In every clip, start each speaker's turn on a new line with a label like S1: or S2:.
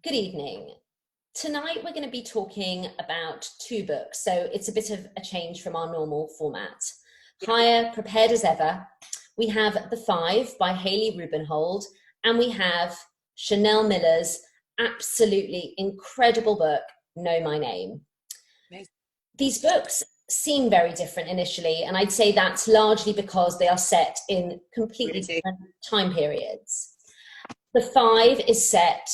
S1: Good evening. Tonight we're going to be talking about two books, so it's a bit of a change from our normal format. Higher, prepared as ever. We have The Five by Hayley Rubenhold, and we have Chanel Miller's absolutely incredible book, Know My Name.
S2: Amazing.
S1: These books seem very different initially, and I'd say that's largely because they are set in completely different time periods. The Five is set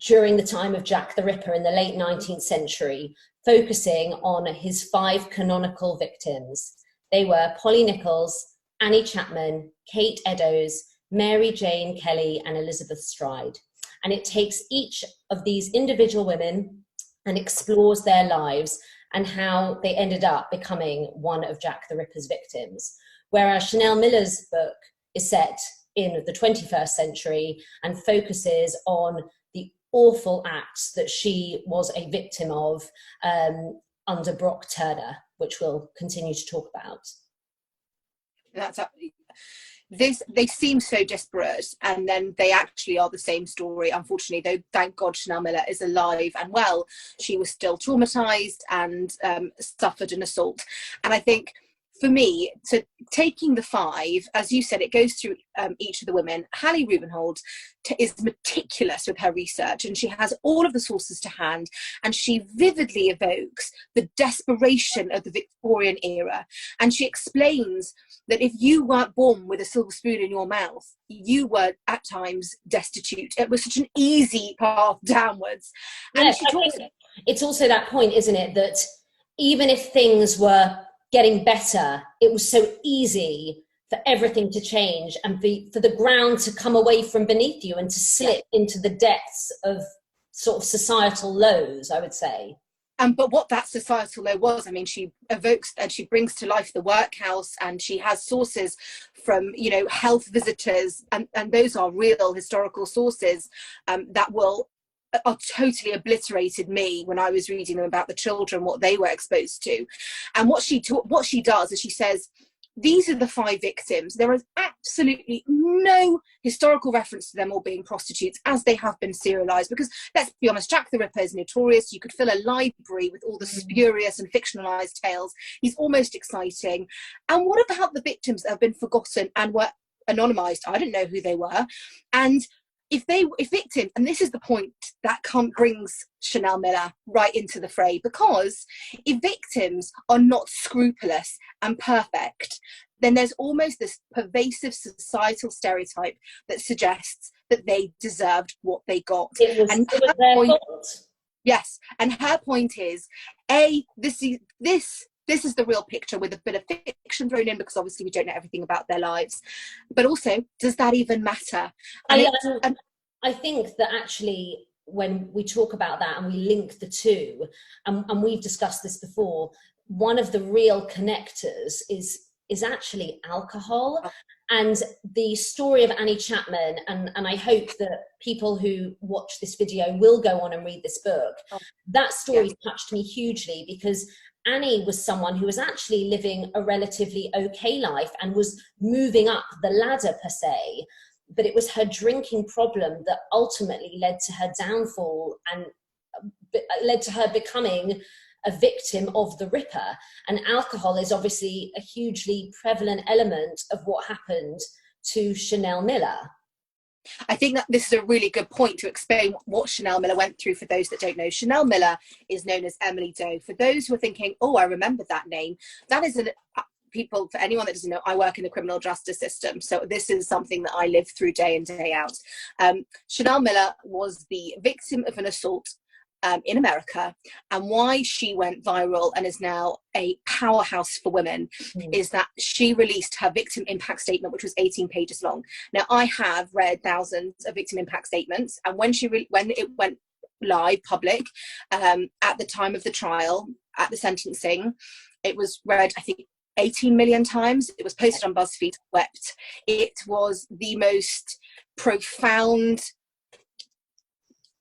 S1: during the time of Jack the Ripper in the late 19th century, focusing on his five canonical victims. They were Polly Nichols, Annie Chapman, Kate Eddowes, Mary Jane Kelly, and Elizabeth Stride. And it takes each of these individual women and explores their lives and how they ended up becoming one of Jack the Ripper's victims. Whereas Chanel Miller's book is set in the 21st century and focuses on the awful acts that she was a victim of under Brock Turner, which we'll continue to talk about.
S2: They seem so disparate, and then they actually are the same story. Unfortunately, though, thank God Chanel Miller is alive and well. She was still traumatized and suffered an assault. And I think for me, so taking The Five, as you said, it goes through each of the women. Hayley Rubenhold is meticulous with her research, and she has all of the sources to hand, and she vividly evokes the desperation of the Victorian era. And she explains that if you weren't born with a silver spoon in your mouth, you were at times destitute. It was such an easy path downwards. And
S1: yes, it's also that point, isn't it, that even if things were getting better, it was so easy for everything to change and for the ground to come away from beneath you and to slip into the depths of sort of societal lows, I would say.
S2: But what that societal low was, I mean, she evokes and she brings to life the workhouse, and she has sources from, health visitors, and those are real historical sources that are totally obliterated me when I was reading them about the children, what they were exposed to. And what she does is she says, these are the five victims. There is absolutely no historical reference to them all being prostitutes, as they have been serialized. Because let's be honest, Jack the Ripper is notorious. You could fill a library with all the spurious and fictionalized tales. He's almost exciting. And what about the victims that have been forgotten and were anonymized? I didn't know who they were. And if victims, and this is the point that brings Chanel Miller right into the fray, because if victims are not scrupulous and perfect, then there's almost this pervasive societal stereotype that suggests that they deserved what they got.
S1: It was their fault.
S2: Yes, and her point is, this is the real picture with a bit of fiction thrown in, because obviously we don't know everything about their lives. But also, does that even matter?
S1: I think that actually when we talk about that and we link the two, and we've discussed this before, one of the real connectors is actually alcohol. And the story of Annie Chapman, and I hope that people who watch this video will go on and read this book. That story touched me hugely, because Annie was someone who was actually living a relatively okay life and was moving up the ladder per se, but it was her drinking problem that ultimately led to her downfall and led to her becoming a victim of the Ripper. And alcohol is obviously a hugely prevalent element of what happened to Chanel Miller.
S2: I think that this is a really good point to explain what Chanel Miller went through for those that don't know. Chanel Miller is known as Emily Doe. For those who are thinking, oh, I remember that name, that is for anyone that doesn't know, I work in the criminal justice system. So this is something that I live through day in, day out. Chanel Miller was the victim of an assault in America, and why she went viral and is now a powerhouse for women is that she released her victim impact statement, which was 18 pages long. Now, I have read thousands of victim impact statements, and when it went live public at the time of the trial, at the sentencing, it was read, I think, 18 million times. It was posted on BuzzFeed. Wept. It was the most profound,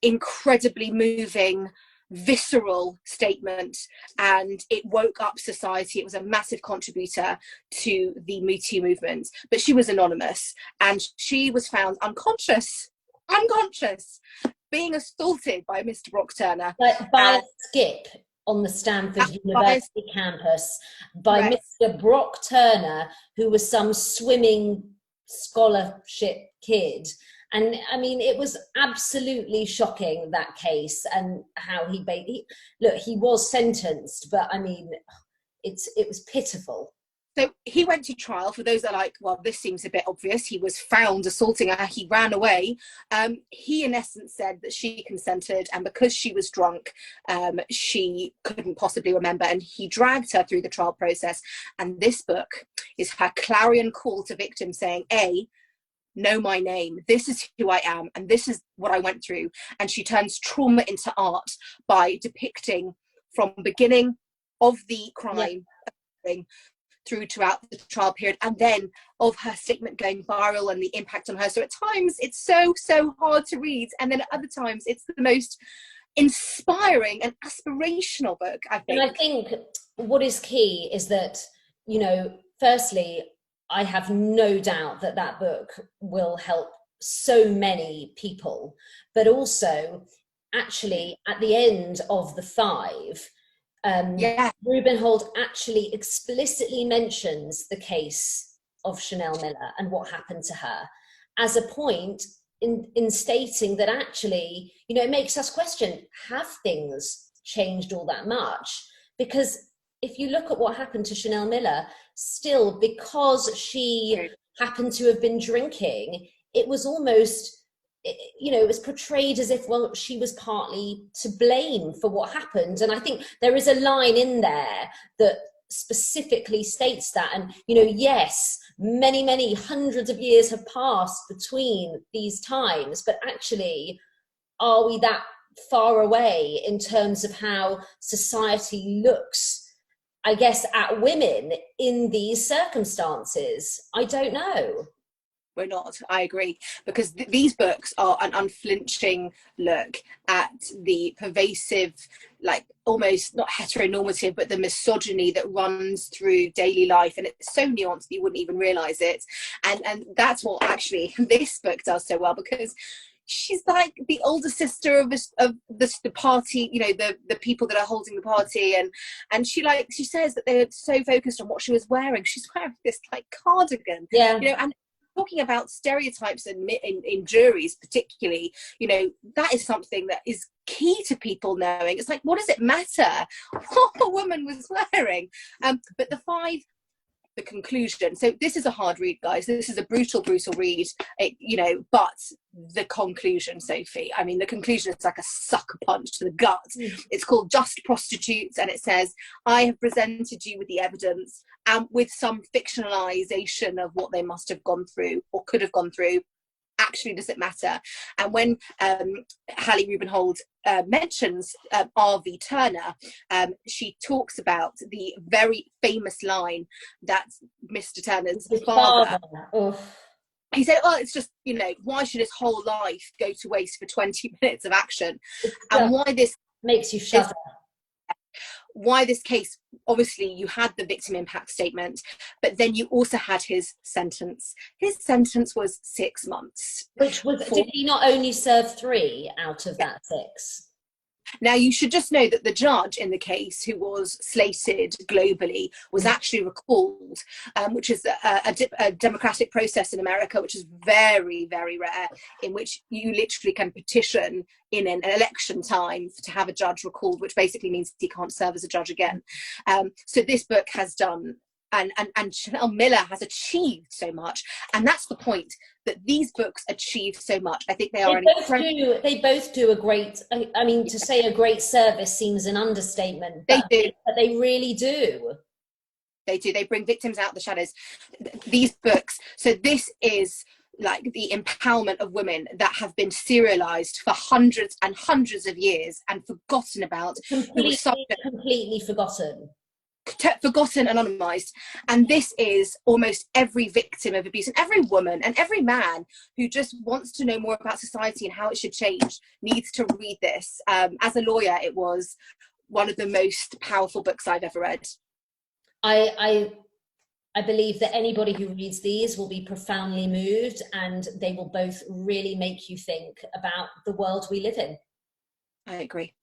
S2: incredibly moving, visceral statement, and it woke up society. It was a massive contributor to the Me Too movement. But she was anonymous, and she was found unconscious being assaulted by Mr. Brock Turner.
S1: Like by a skip on the Stanford University campus by Mr. Brock Turner, who was some swimming scholarship kid. And I mean, it was absolutely shocking, that case, and how he was sentenced, but I mean, it was pitiful.
S2: So he went to trial. For those that are like, well, this seems a bit obvious. He was found assaulting her. He ran away. He, in essence, said that she consented, and because she was drunk, she couldn't possibly remember. And he dragged her through the trial process. And this book is her clarion call to victims, saying, A, know my name. This is who I am, and this is what I went through. And she turns trauma into art by depicting from beginning of the crime through throughout the trial period, and then of her statement going viral and the impact on her. So at times it's so hard to read, and then at other times it's the most inspiring and aspirational book, I think.
S1: And I think what is key is that, you know, firstly, I have no doubt that that book will help so many people, but also actually at the end of the 5, Rubenhold actually explicitly mentions the case of Chanel Miller and what happened to her as a point in stating that actually, you know, it makes us question, have things changed all that much? Because if you look at what happened to Chanel Miller, still, because she happened to have been drinking, it was almost, you know, it was portrayed as if, well, she was partly to blame for what happened. And I think there is a line in there that specifically states that. And, you know, yes, many hundreds of years have passed between these times, but actually, are we that far away in terms of how society looks, I guess, at women in these circumstances? I don't know.
S2: We're not, I agree, because these books are an unflinching look at the pervasive, like almost not heteronormative, but the misogyny that runs through daily life, and it's so nuanced that you wouldn't even realize it. And that's what actually this book does so well, because she's like the older sister of the party, you know, the people that are holding the party, and she says that they're so focused on what she was wearing. She's wearing this like cardigan, you know, and talking about stereotypes in juries particularly, you know, that is something that is key to people knowing. It's like, what does it matter what a woman was wearing? But the conclusion. So this is a hard read, guys. This is a brutal read, you know, but the conclusion, Sophie, I mean, the conclusion is like a sucker punch to the gut. It's called Just Prostitutes, and it says, I have presented you with the evidence and with some fictionalization of what they must have gone through or could have gone through. Actually, does it matter? And when Hallie Rubenhold mentions R.V. Turner, she talks about the very famous line that Mr. Turner's father, he said, oh, it's just, you know, why should his whole life go to waste for 20 minutes of action? And why this
S1: makes you shudder.
S2: Why this case, obviously you had the victim impact statement, but then you also had his sentence. His sentence was 6 months.
S1: Which was, did he not only serve 3 out of that 6?
S2: Now, you should just know that the judge in the case, who was slated globally, was actually recalled, which is a democratic process in America, which is very rare, in which you literally can petition in an election time to have a judge recalled, which basically means he can't serve as a judge again. So this book has done, and Chanel Miller has achieved so much, and that's the point, that these books achieve so much. I think they
S1: both do a great, I mean, to say a great service seems an understatement.
S2: They do.
S1: But they really do.
S2: They do. They bring victims out of the shadows. These books. So this is like the empowerment of women that have been serialized for hundreds and hundreds of years and forgotten about.
S1: Completely forgotten.
S2: Forgotten, anonymized. And this is almost every victim of abuse, and every woman and every man who just wants to know more about society and how it should change needs to read this. As a lawyer, it was one of the most powerful books I've ever read.
S1: I I believe that anybody who reads these will be profoundly moved, and they will both really make you think about the world we live in.
S2: I agree.